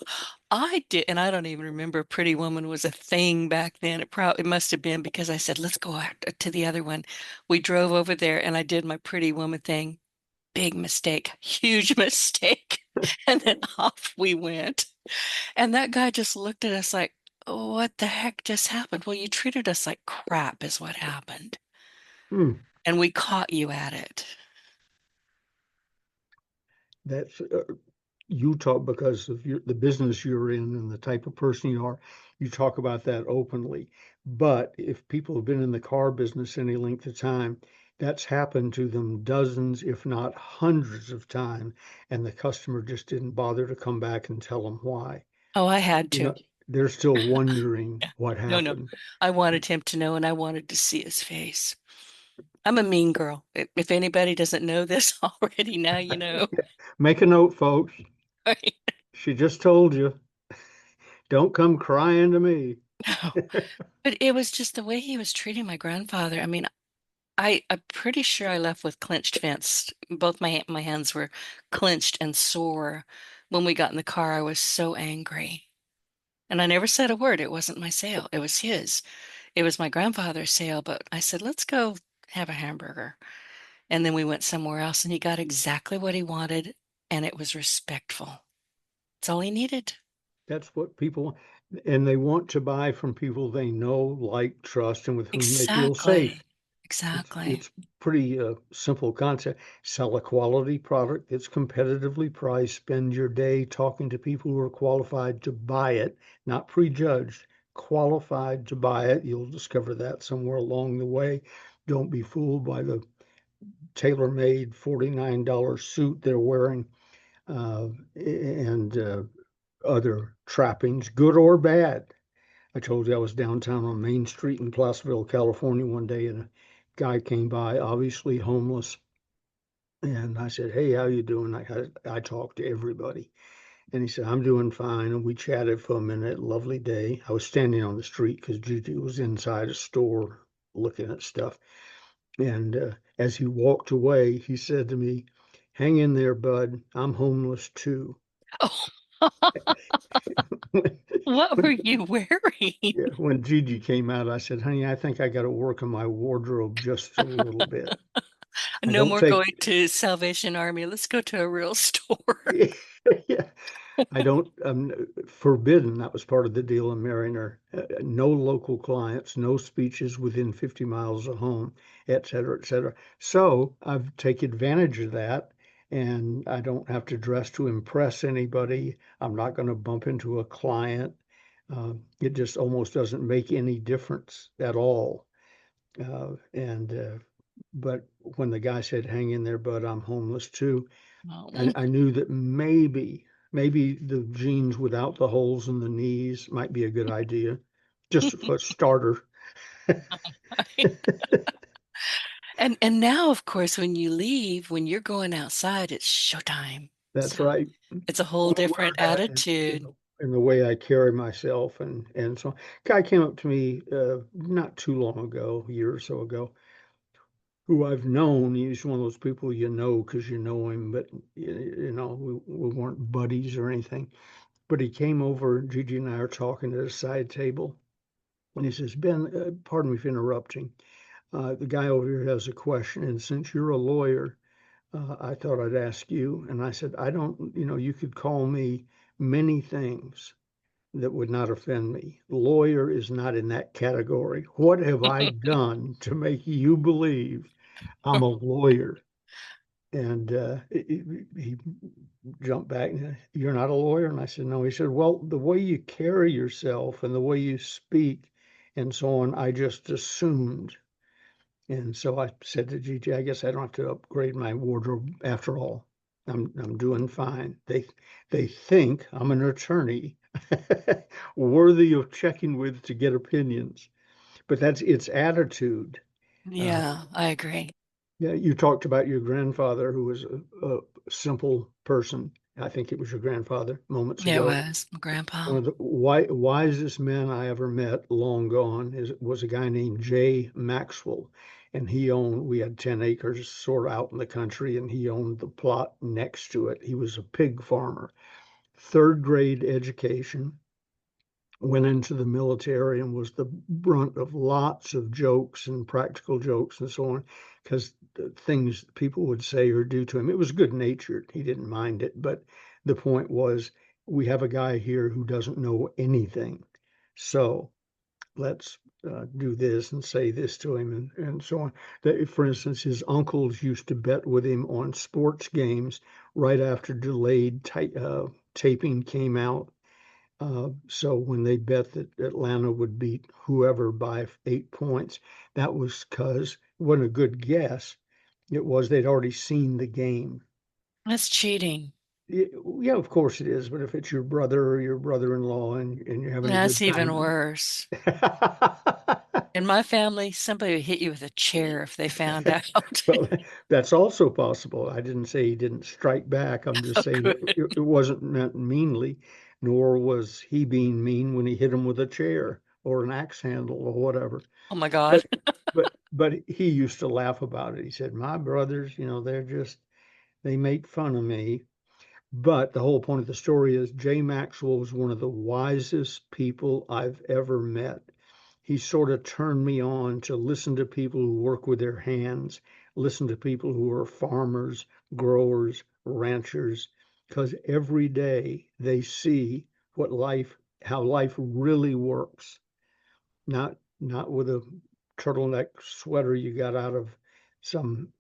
I did, and I don't even remember Pretty Woman was a thing back then. It must have been because I said, let's go out to the other one. We drove over there and I did my Pretty Woman thing. Big mistake, huge mistake. And then off we went. And that guy just looked at us like, "Oh, what the heck just happened?" Well, you treated us like crap, is what happened. Hmm. And we caught you at it. That's you talk because of the business you're in and the type of person you are. You talk about that openly. But if people have been in the car business any length of time, that's happened to them dozens, if not hundreds of times, and the customer just didn't bother to come back and tell them why. Oh, I had You to. know, they're still wondering Yeah. what No, no. happened. I wanted him to know and I wanted to see his face. I'm a mean girl. If anybody doesn't know this already, now you know. Make a note, folks. Right? She just told you, don't come crying to me. No. But it was just the way he was treating my grandfather. I mean, I'm pretty sure I left with clenched fists. Both my hands were clenched and sore. When we got in the car, I was so angry. And I never said a word. It wasn't my sale. It was his. It was my grandfather's sale, but I said, let's go have a hamburger. And then we went somewhere else and he got exactly what he wanted and it was respectful. That's all he needed. That's what people, and they want to buy from people they know, like, trust, and with whom they feel safe. Exactly. Exactly. It's pretty simple concept. Sell a quality product that's competitively priced. Spend your day talking to people who are qualified to buy it, not prejudged, qualified to buy it. You'll discover that somewhere along the way. Don't be fooled by the tailor-made $49 suit they're wearing and other trappings, good or bad. I told you I was downtown on Main Street in Placerville, California one day, and a guy came by, obviously homeless. And I said, "Hey, how you doing?" I talked to everybody. And he said, "I'm doing fine." And we chatted for a minute. Lovely day. I was standing on the street because Gigi was inside a store looking at stuff. And as he walked away, he said to me, "Hang in there, bud. I'm homeless too." Oh, when, what were when, you wearing? yeah, when Gigi came out, I said, "Honey, I think I got to work on my wardrobe just a little bit. I No don't more take, going to Salvation Army. Let's go to a real store. yeah, I don't, forbidden. That was part of the deal in marrying her. No local clients, no speeches within 50 miles of home, et cetera, et cetera. So I've taken advantage of that, and I don't have to dress to impress anybody. I'm not going to bump into a client. It just almost doesn't make any difference at all. And But when the guy said, "Hang in there, bud, I'm homeless too," Oh, I knew that maybe the jeans without the holes in the knees might be a good idea, just for a starter. and now, of course, when you leave, when you're going outside, it's showtime. That's So right. it's a whole Want to different wear that attitude. in the way I carry myself and so on. Guy came up to me not too long ago, a year or so ago, who I've known. He's one of those people you know because you know him, but we weren't buddies or anything. But he came over. Gigi and I are talking at a side table, and he says, "Ben, pardon me for interrupting. The guy over here has a question, and since you're a lawyer, I thought I'd ask you." And I said, "I don't, you could call me many things that would not offend me. Lawyer is not in that category. What have I done to make you believe I'm a lawyer. And he jumped back and, you're not a lawyer? And I said, no. He said, well, the way you carry yourself and the way you speak and so on, I just assumed. And so I said to Gigi, I guess I don't have to upgrade my wardrobe after all. I'm doing fine. They think I'm an attorney worthy of checking with to get opinions. But that's its attitude. Uh, Yeah, I agree. yeah, you talked about your grandfather who was a simple person. I think it was your grandfather moments Yeah, it ago. was my grandpa. One of the wisest men I ever met, long gone, was a guy named J. Maxwell. And we had 10 acres sort of out in the country, and he owned the plot next to it. He was a pig farmer, third grade education, went into the military and was the brunt of lots of jokes and practical jokes and so on, because the things people would say or do to him, it was good natured. He didn't mind it. But the point was, we have a guy here who doesn't know anything. So let's do this and say this to him and so on. That, for instance, his uncles used to bet with him on sports games right after delayed taping came out, so when they bet that Atlanta would beat whoever by 8 points, that was because it wasn't a good guess. It was they'd already seen the game. That's cheating. Yeah, of course it is. But if it's your brother or your brother-in-law and you're having a good That's even time, worse. In my family, somebody would hit you with a chair if they found out. well, that's also possible. I didn't say he didn't strike back. I'm just Oh, saying good. it wasn't meant meanly, nor was he being mean when he hit him with a chair or an axe handle or whatever. Oh my God. But but he used to laugh about it. He said, "My brothers, they make fun of me." But the whole point of the story is Jay Maxwell was one of the wisest people I've ever met. He sort of turned me on to listen to people who work with their hands, listen to people who are farmers, growers, ranchers, because every day they see how life really works, not with a turtleneck sweater you got out of some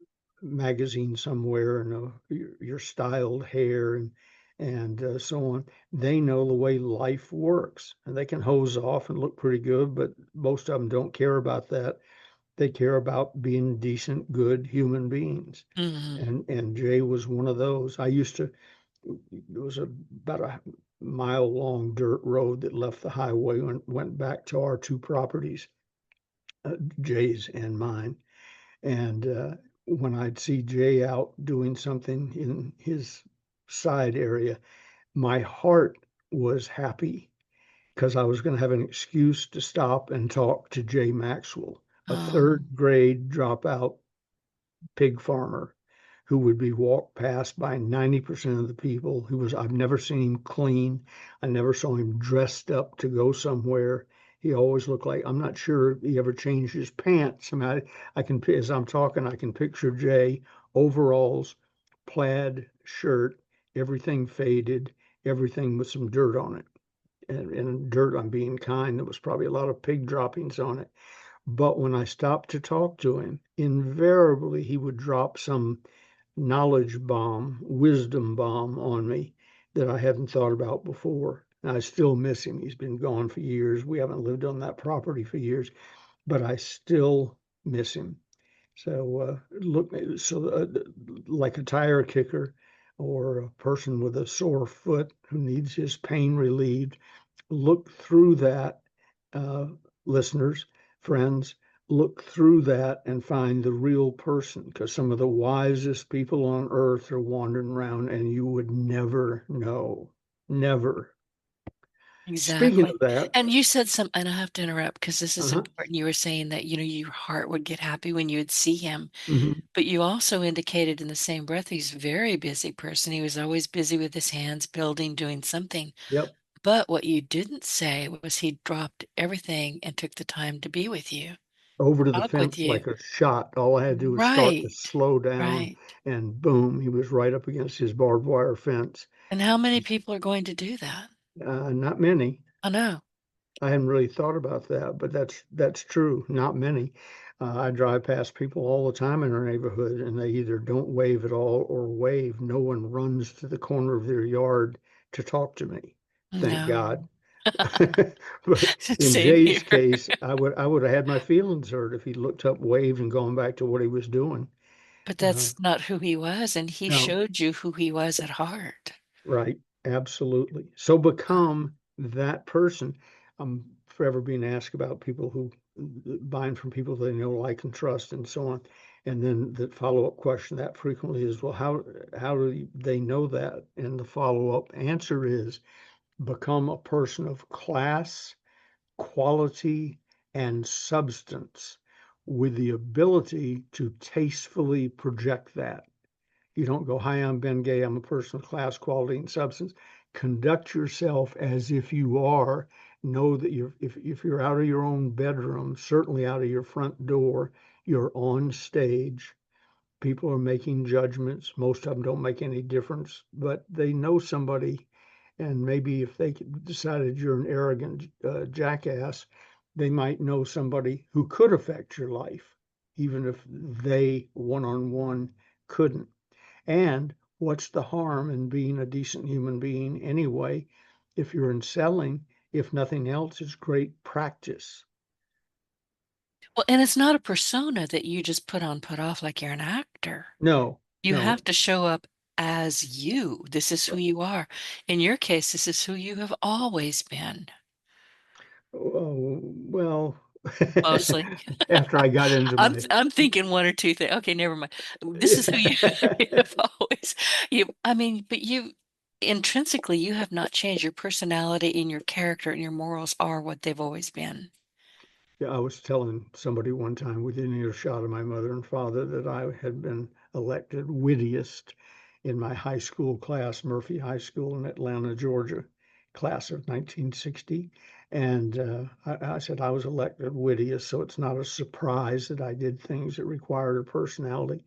magazine somewhere and your styled hair and so on. They know the way life works, and they can hose off and look pretty good, but most of them don't care about that. They care about being decent, good human beings. Hmm. And Jay was one of those. It was about a mile long dirt road that left the highway and went back to our two properties, Jay's and mine. And when I'd see Jay out doing something in his side area, my heart was happy because I was going to have an excuse to stop and talk to Jay Maxwell, a third grade dropout pig farmer who would be walked past by 90% of the people. I've never seen him clean. I never saw him dressed up to go somewhere. He always looked like, I'm not sure he ever changed his pants. I mean, as I'm talking, I can picture Jay, overalls, plaid shirt, everything faded, everything with some dirt on it. And dirt, I'm being kind, there was probably a lot of pig droppings on it. But when I stopped to talk to him, invariably he would drop some knowledge bomb, wisdom bomb on me that I hadn't thought about before. And I still miss him. He's been gone for years. We haven't lived on that property for years, but I still miss him. So like a tire kicker or a person with a sore foot who needs his pain relieved, look through that, uh, listeners, friends, look through that and find the real person, because some of the wisest people on earth are wandering around and you would never know. Never. Speaking Exactly. of that, And you said some, and I have to interrupt because this is uh-huh, important. You were saying that, your heart would get happy when you would see him. mhm, But you also indicated in the same breath he's a very busy person. He was always busy with his hands, building, doing something. yep, But what you didn't say was he dropped everything and took the time to be with you, over to the talk with fence you. like a shot. All I had to do was start to Right, slow down, right. and boom, he was right up against his barbed wire fence. And how many people are going to do that? Not many. I know. I hadn't really thought about that, but that's true. Not many. I drive past people all the time in our neighborhood, and they either don't wave at all or wave. No one runs to the corner of their yard to talk to me. Thank God. No. But in Same here. Jay's case, I would have had my feelings hurt if he looked up, waved, and gone back to what he was doing. But Uh, that's not who he was, and he no, showed you who he was at heart. right, absolutely. So become that person. I'm forever being asked about people who buying from people they know, like, and trust, and so on. And then the follow-up question that frequently is, well, how do they know that? And the follow-up answer is become a person of class, quality, and substance with the ability to tastefully project that. You don't go, hi, I'm Ben Gay. I'm a person of class, quality, and substance. Conduct yourself as if you are. Know that if you're out of your own bedroom, certainly out of your front door, you're on stage. People are making judgments. Most of them don't make any difference, but they know somebody. And maybe if they decided you're an arrogant jackass, they might know somebody who could affect your life, even if they one on one couldn't. And what's the harm in being a decent human being anyway? If you're in selling, if nothing else, it's great practice. Well, and it's not a persona that you just put on, put off like you're an actor. No, You no. have to show up as you. This is who you are. In your case, this is who you have always been, Oh, well, mostly. after I got into my, I'm thinking one or two things. Okay, never mind. This is who you, you have always I mean, but you intrinsically you have not changed. Your personality and your character and your morals are what they've always been. yeah, I was telling somebody one time within earshot of my mother and father that I had been elected wittiest in my high school class, Murphy High School in Atlanta, Georgia, class of 1960. And I said I was elected wittiest, so it's not a surprise that I did things that required a personality.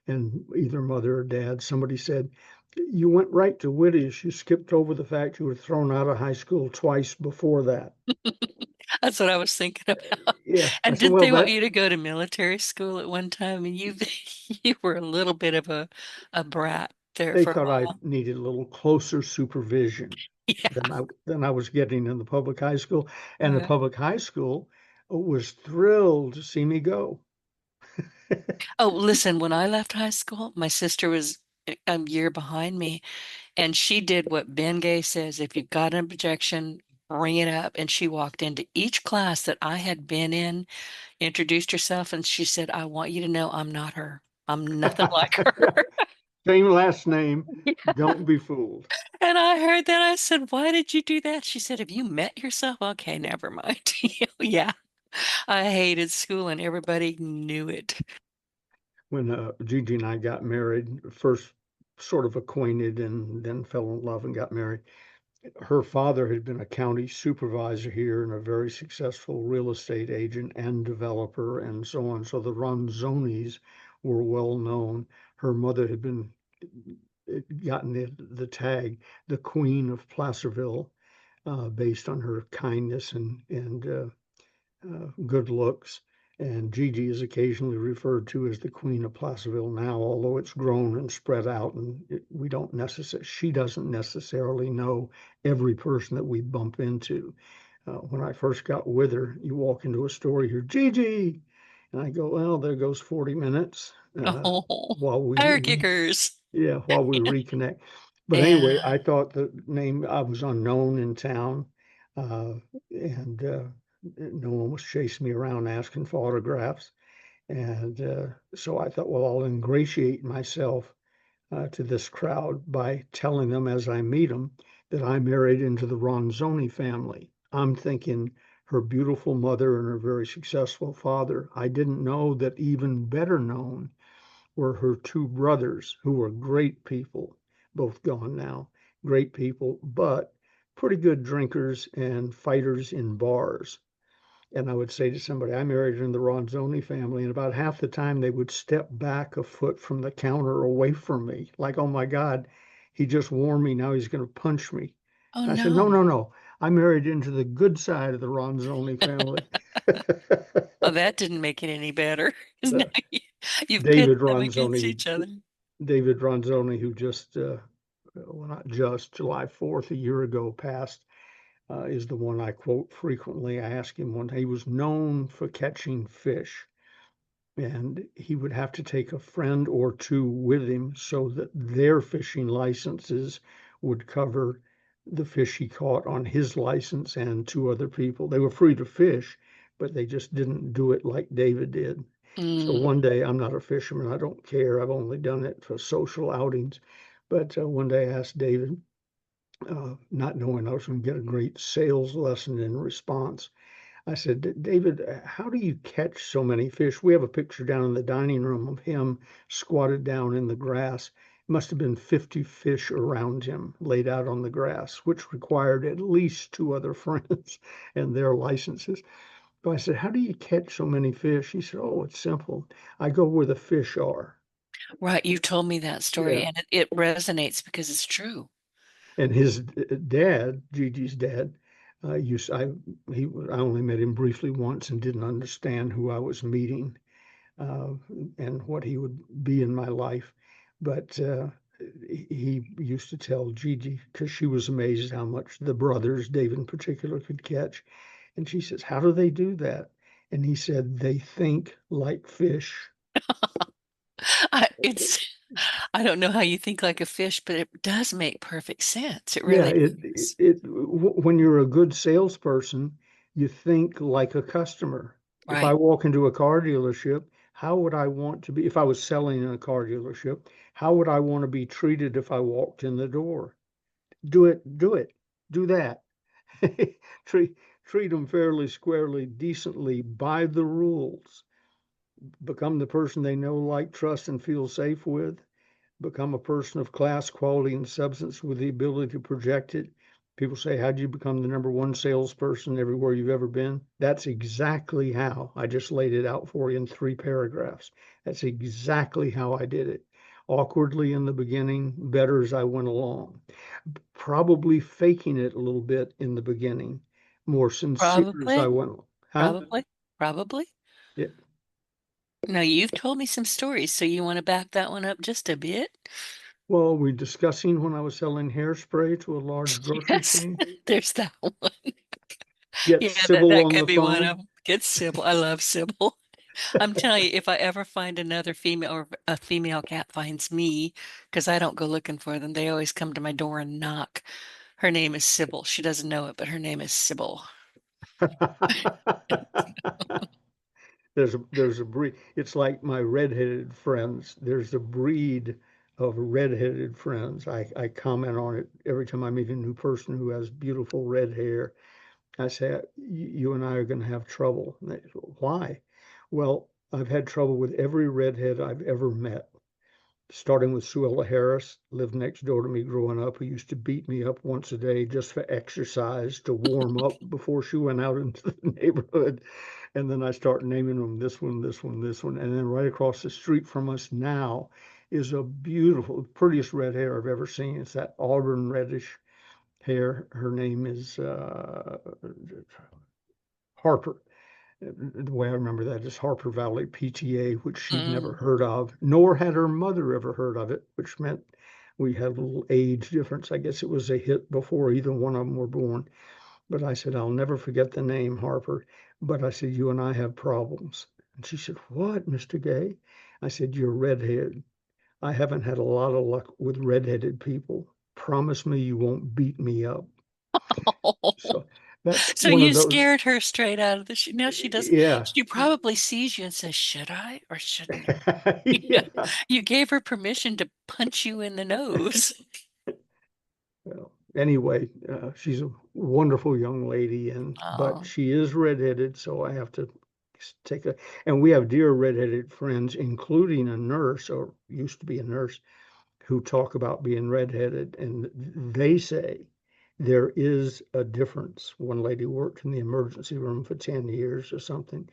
And either mother or dad, somebody said, you went right to wittiest. You skipped over the fact you were thrown out of high school twice before that. That's what I was thinking about. Yeah, I And said, didn't well, they want that you to go to military school at one time? And you you were a little bit of a brat there they for a thought I while. needed a little closer supervision Yeah. than I was getting in the public high school. And the Yeah. public high school was thrilled to see me go. Oh, listen, when I left high school, my sister was a year behind me, and she did what Ben Gay says, if you've got an objection, bring it up. And she walked into each class that I had been in, introduced herself, and she said, I want you to know I'm not her. I'm nothing like her. Yeah, same last name. Don't be fooled. And I heard that. I said, why did you do that? She said, have you met yourself? Okay, never mind. Yeah, I hated school and everybody knew it. When Gigi and I got married, first sort of acquainted and then fell in love and got married. Her father had been a county supervisor here and a very successful real estate agent and developer and so on. So the Ronzonis were well known. Her mother had been gotten the tag, the Queen of Placerville, based on her kindness and good looks. And Gigi is occasionally referred to as the Queen of Placerville now, although it's grown and spread out, and we don't necessarily, she doesn't necessarily know every person that we bump into. When I first got with her, you walk into a store, you hear Gigi, and I go, well, there goes 40 minutes Oh, while we tire kickers. yeah, while we reconnect. But anyway, Yeah. I thought the name, I was unknown in town, and no one was chasing me around asking for autographs. And so I thought, well, I'll ingratiate myself to this crowd by telling them as I meet them that I married into the Ronzoni family. I'm thinking her beautiful mother and her very successful father. I didn't know that even better known were her two brothers, who were great people, both gone now, great people, but pretty good drinkers and fighters in bars. And I would say to somebody, I married in the Ronzoni family, and about half the time they would step back a foot from the counter away from me, like, oh my God, he just warned me, now he's going to punch me. Oh And I said, no, no, no. no. I married into the good side of the Ronzoni family. Oh, that didn't make it any better. 'Cause now Uh, you've pitted David them against Ronzoni, each other. David Ronzoni, who just, well, not just, July 4th, a year ago passed, is the one I quote frequently. I asked him one day, he was known for catching fish, and he would have to take a friend or two with him so that their fishing licenses would cover the fish he caught on his license and two other people. They were free to fish, but they just didn't do it like David did. So Mm. one day, I'm not a fisherman, I don't care. I've only done it for social outings. But one day I asked David, not knowing I was going to get a great sales lesson in response. I said, David, how do you catch so many fish? We have a picture down in the dining room of him squatted down in the grass. Must have been 50 fish around him laid out on the grass, which required at least two other friends and their licenses. So I said, how do you catch so many fish? He said, oh, it's simple. I go where the fish are. Right, you told me that story, Yeah. and it resonates because it's true. And his dad, Gigi's dad, used I only met him briefly once and didn't understand who I was meeting, uh, and what he would be in my life. But he used to tell Gigi, because she was amazed how much the brothers, Dave in particular, could catch. And she says, how do they do that? And he said, they think like fish. It's I don't know how you think like a fish, but it does make perfect sense. It Yeah, really does. when you're a good salesperson, you think like a customer. If I Right. walk into a car dealership, how would I want to be, if I was selling in a car dealership, how would I want to be treated if I walked in the door? Do it, do that. Treat treat them fairly, squarely, decently, by the rules. Become the person they know, like, trust, and feel safe with. Become a person of class, quality, and substance with the ability to project it. People say, how'd you become the number one salesperson everywhere you've ever been? That's exactly how. I just laid it out for you in 3 paragraphs. That's exactly how I did it. Awkwardly in the beginning, better as I went along. Probably faking it a little bit in the beginning, more sincere as I Probably, went. Huh? probably, probably. Yeah. Now you've told me some stories, so you want to back that one up just a bit? Well, we're discussing when I was selling hairspray to a large grocery Yes, chain. there's that one. Get Yeah, that Sybil that on could the be one phone. of them. Get Sybil. I love Sybil. I'm telling you, if I ever find another female or a female cat finds me, because I don't go looking for them, they always come to my door and knock. Her name is Sybil. She doesn't know it, but her name is Sybil. There's a breed. It's like my redheaded friends. There's a breed of redheaded friends. I comment on it every time I meet a new person who has beautiful red hair. I say, you and I are going to have trouble. And they say, why? Well, I've had trouble with every redhead I've ever met, starting with Suella Harris, lived next door to me growing up, who used to beat me up once a day just for exercise to warm up before she went out into the neighborhood. And then I start naming them, this one, this one, this one. And then right across the street from us now is a beautiful, prettiest red hair I've ever seen. It's that auburn reddish hair. Her name is Harper. The way I remember that is Harper Valley PTA, which she'd never Mm. heard of, nor had her mother ever heard of it, which meant we had a little age difference. I guess it was a hit before either one of them were born. But I said, I'll never forget the name Harper. But I said, you and I have problems. And she said, what, Mr. Gay? I said, you're redhead. I haven't had a lot of luck with redheaded people. Promise me you won't beat me up. So that's So one of you those. scared her straight out of the sh Now she doesn't, Yeah. she probably sees you and says, should I or shouldn't I? Yeah. Yeah. You gave her permission to punch you in the nose. Well, anyway, she's a wonderful young lady, and but Oh. she is redheaded, so I have to take a. And we have dear redheaded friends, including a nurse, or used to be a nurse, who talk about being redheaded, and they say there is a difference. One lady worked in the emergency room for 10 years or something.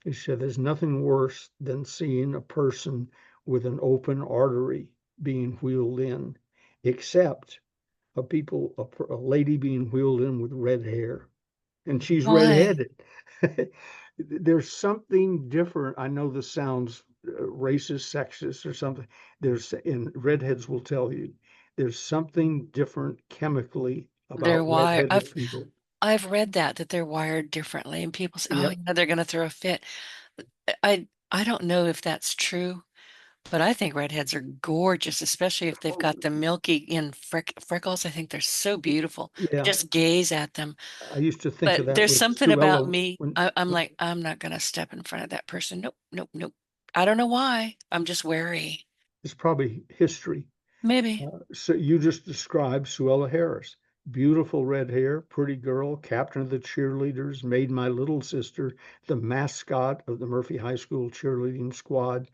She said there's nothing worse than seeing a person with an open artery being wheeled in, except a lady being wheeled in with red hair, and she's Why? redheaded. There's something different. I know this sounds racist, sexist, or something. And redheads will tell you there's something different chemically They're about wired. redheaded people. I've read that they're wired differently, and people say, "Oh, Yep. they're going to throw a fit." I don't know if that's true, but I think redheads are gorgeous, especially if they've Oh, got the milky in freckles. I think they're so beautiful. I yeah. just gaze at them. I used to think of But that there's with something about Suella me. I'm like, I'm not going to step in front of that person. Nope, nope, nope. I don't know why. I'm just wary. it's probably history. Maybe. So you just described Suella Harris. Beautiful red hair, pretty girl, captain of the cheerleaders, made my little sister the mascot of the Murphy High School cheerleading squad.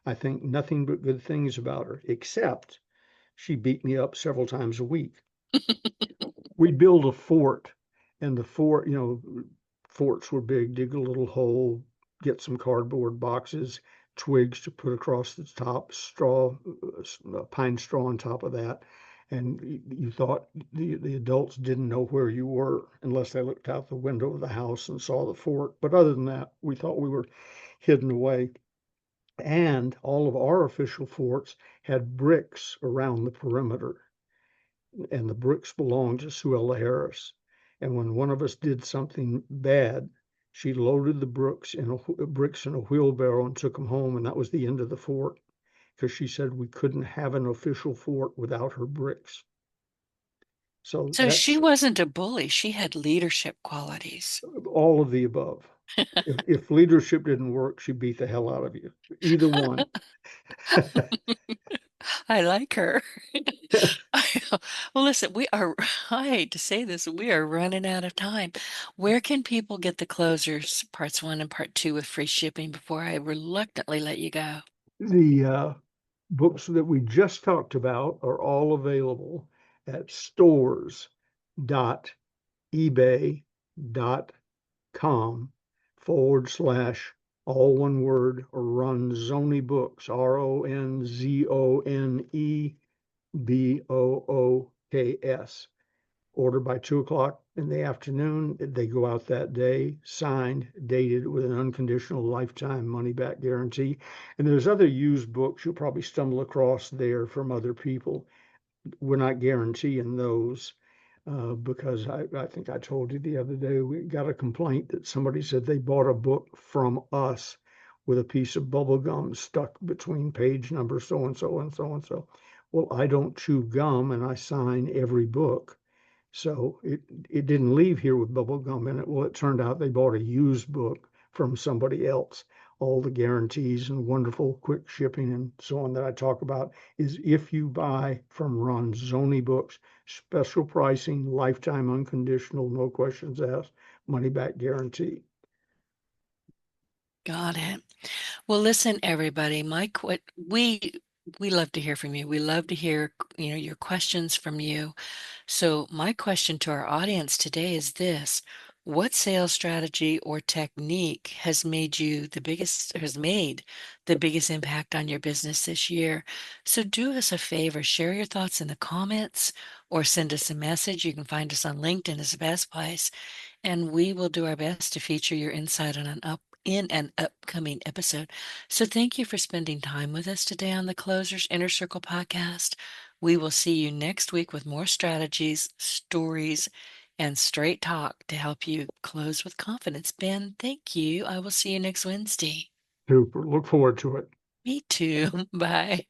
I think nothing but good things about her, except she beat me up several times a week. We'd build a fort, and the fort, forts were big, dig a little hole, get some cardboard boxes, twigs to put across the top, straw, pine straw on top of that. And you thought the adults didn't know where you were unless they looked out the window of the house and saw the fort. But other than that, we thought we were hidden away. And all of our official forts had bricks around the perimeter, and the bricks belonged to Suella Harris. And when one of us did something bad, she loaded the bricks in a wheelbarrow and took them home, and that was the end of the fort because she said we couldn't have an official fort without her bricks. So So she that's wasn't a bully. She had leadership qualities. all of the above. If leadership didn't work, she beat the hell out of you. Either one. I like her. Well, listen, I hate to say this, we are running out of time. Where can people get the closers, parts one and part two with free shipping before I reluctantly let you go? The books that we just talked about are all available at stores.ebay.com/ all one word, Ronzoni Books, RONZONEBOOKS. Order by 2 o'clock in the afternoon. They go out that day, signed, dated with an unconditional lifetime money back guarantee. And there's other used books you'll probably stumble across there from other people. We're not guaranteeing those because I think I told you the other day we got a complaint that somebody said they bought a book from us with a piece of bubble gum stuck between page number so and so and so and so. Well, I don't chew gum and I sign every book. So it didn't leave here with bubble gum in it. Well, it turned out they bought a used book from somebody else. All the guarantees and wonderful quick shipping and so on that I talk about is if you buy from Ronzoni Books, special pricing, lifetime unconditional, no questions asked, money back guarantee. Got it. Well, listen, everybody, Mike, we love to hear from you. We love to hear, your questions from you. So my question to our audience today is this: what sales strategy or technique has made the biggest impact on your business this year? So do us a favor, share your thoughts in the comments or send us a message. You can find us on LinkedIn as the best place, and we will do our best to feature your insight in an upcoming episode. So thank you for spending time with us today on the Closers Inner Circle podcast. We will see you next week with more strategies, stories, and straight talk to help you close with confidence. Ben, thank you. I will see you next Wednesday. Super. Look forward to it. Me too. Bye.